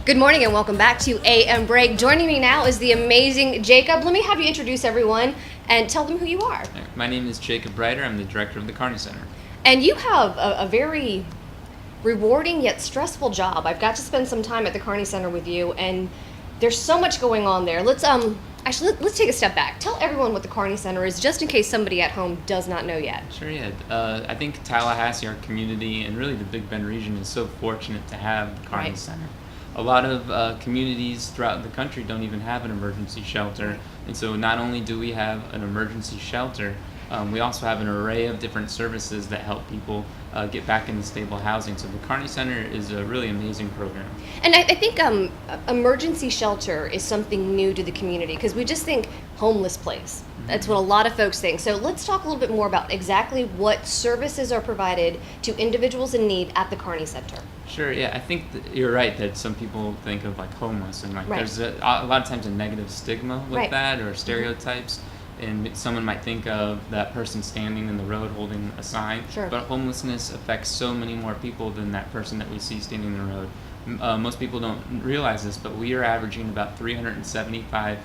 Good morning and welcome back to AM Break. Joining me now is the amazing Jacob. Let me have you introduce everyone and tell them who you are. My name is Jacob Reiter. I'm the director of the Kearney Center. And you have a very rewarding yet stressful job. I've got to spend some time at the Kearney Center with you, and there's so much going on there. Let's take a step back. Tell everyone what the Kearney Center is, just in case somebody at home does not know yet. Sure, yeah. I think Tallahassee, our community, and really the Big Bend region is so fortunate to have the Kearney Center. A lot of communities throughout the country don't even have an emergency shelter, and so not only do we have an emergency shelter, we also have an array of different services that help people get back into stable housing. So the Kearney Center is a really amazing program. And I think emergency shelter is something new to the community because we just think homeless place. That's what a lot of folks think. So let's talk a little bit more about exactly what services are provided to individuals in need at the Kearney Center. Sure, yeah, I think you're right that some people think of like homeless and like there's a lot of times a negative stigma with that or stereotypes. And someone might think of that person standing in the road holding a sign, but homelessness affects so many more people than that person that we see standing in the road. Most people don't realize this, but we are averaging about 375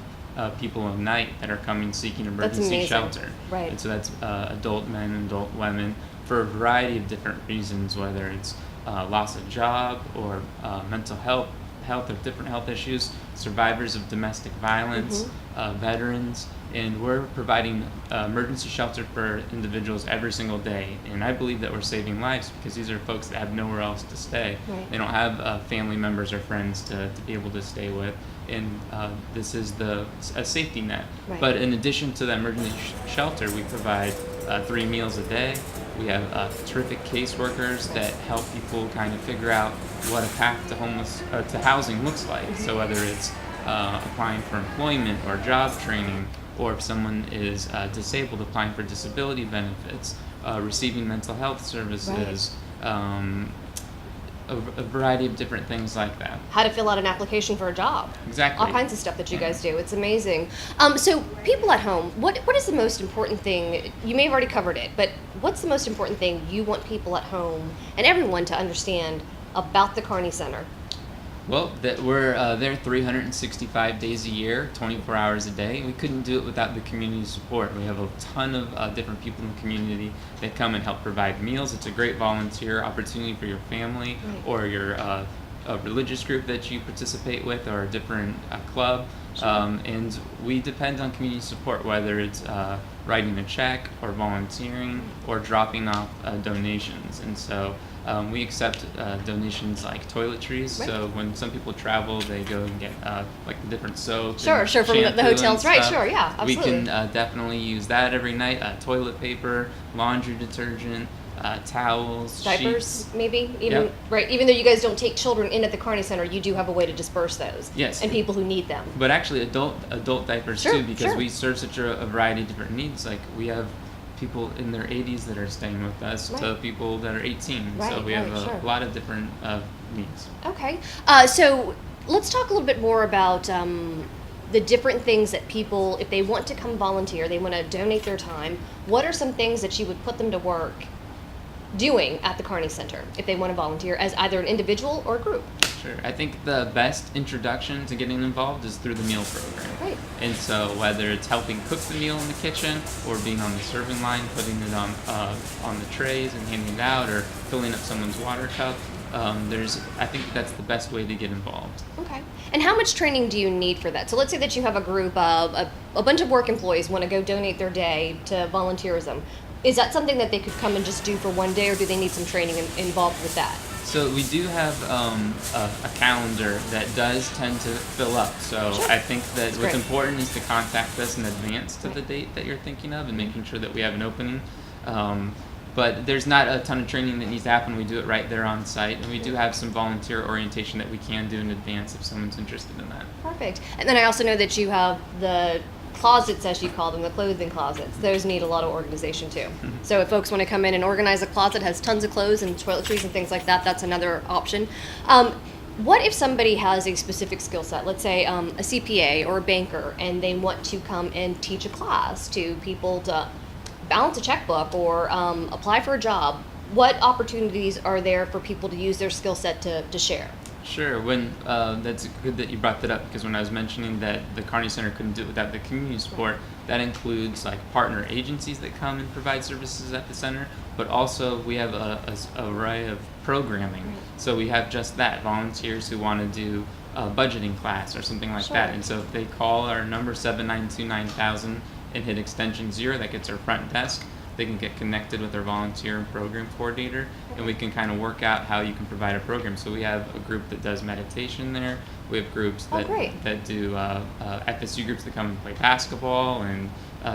people a night that are coming seeking emergency shelter. Right. And so that's adult men and adult women for a variety of different reasons, whether it's loss of job or mental health or different health issues, survivors of domestic violence, veterans, and we're providing emergency shelter for individuals every single day. And I believe that we're saving lives because these are folks that have nowhere else to stay. They don't have family members or friends to be able to stay with, and this is a safety net. But in addition to the emergency shelter, we provide 3 meals a day. We have terrific caseworkers that help people kind of figure out what a path to housing looks like. So whether it's applying for employment or job training, or if someone is disabled, applying for disability benefits, receiving mental health services, a variety of different things like that. How to fill out an application for a job. Exactly. All kinds of stuff that you guys do. It's amazing. So people at home, what is the most important thing? You may have already covered it, but what's the most important thing you want people at home and everyone to understand about the Kearney Center? Well, that we're there 365 days a year, 24 hours a day. We couldn't do it without the community support. We have a ton of different people in the community that come and help provide meals. It's a great volunteer opportunity for your family or your a religious group that you participate with or a different club. And we depend on community support, whether it's writing a check or volunteering or dropping off donations. And so we accept donations like toiletries. So when some people travel, they go and get like the different soaps. Sure, from the hotels. Right, sure, yeah, absolutely. We can definitely use that every night. Toilet paper, laundry detergent, towels, diapers, sheets. maybe even even though you guys don't take children in at the Kearney Center, you do have a way to disperse those. Yes. And people who need them. But actually adult diapers too, because we serve such a variety of different needs. Like we have people in their 80s that are staying with us to people that are 18. So we have a lot of different needs. Okay. So let's talk a little bit more about the different things that people, if they want to come volunteer, they want to donate their time, what are some things that you would put them to work doing at the Kearney Center if they want to volunteer as either an individual or a group? Sure. I think the best introduction to getting involved is through the meal program. Right. And so whether it's helping cook the meal in the kitchen or being on the serving line, putting it on the trays and handing it out, or filling up someone's water cup, I think that's the best way to get involved. Okay. And how much training do you need for that? So let's say that you have a group of a bunch of work employees want to go donate their day to volunteerism. Is that something that they could come and just do for one day, or do they need some training involved with that? So we do have a calendar that does tend to fill up. So I think that what's important is to contact us in advance to the date that you're thinking of and making sure that we have an opening. But there's not a ton of training that needs to happen. We do it right there on site. And we do have some volunteer orientation that we can do in advance if someone's interested in that. Perfect. And then I also know that you have the closets, as you call them, the clothing closets. Those need a lot of organization too. So if folks want to come in and organize a closet, has tons of clothes and toiletries and things like that, that's another option. What if somebody has a specific skill set, let's say a CPA or a banker, and they want to come and teach a class to people to balance a checkbook or apply for a job? What opportunities are there for people to use their skill set to share? Sure. When that's good that you brought that up, because when I was mentioning that the Kearney Center couldn't do it without the community support, that includes like partner agencies that come and provide services at the center, but also we have a array of programming. Right. So we have just that, volunteers who want to do a budgeting class or something like Sure. that. And so if they call our number 792-9000 and hit extension 0, that gets our front desk. They can get connected with our volunteer and program coordinator, and we can kind of work out how you can provide a program. So we have a group that does meditation there. We have groups Oh, that great. that do FSU groups that come and play basketball and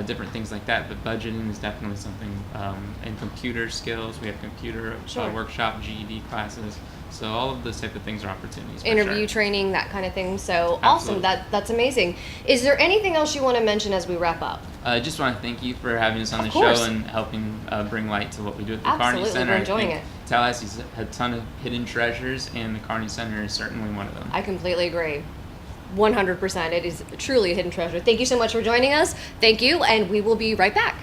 different things like that. But budgeting is definitely something, and computer skills. We have computer Sure. workshop, GED classes. So all of those type of things are opportunities. For Interview sure. training, that kind of thing. So awesome. Absolutely. That's amazing. Is there anything else you want to mention as we wrap up? I just want to thank you for having us on Of the course. show and helping bring light to what we do at the Kearney Absolutely, Center. we're enjoying I think it. Tallahassee's a ton of hidden treasures, and the Kearney Center is certainly one of them. I completely agree. 100%. It is truly a hidden treasure. Thank you so much for joining us. Thank you, and we will be right back.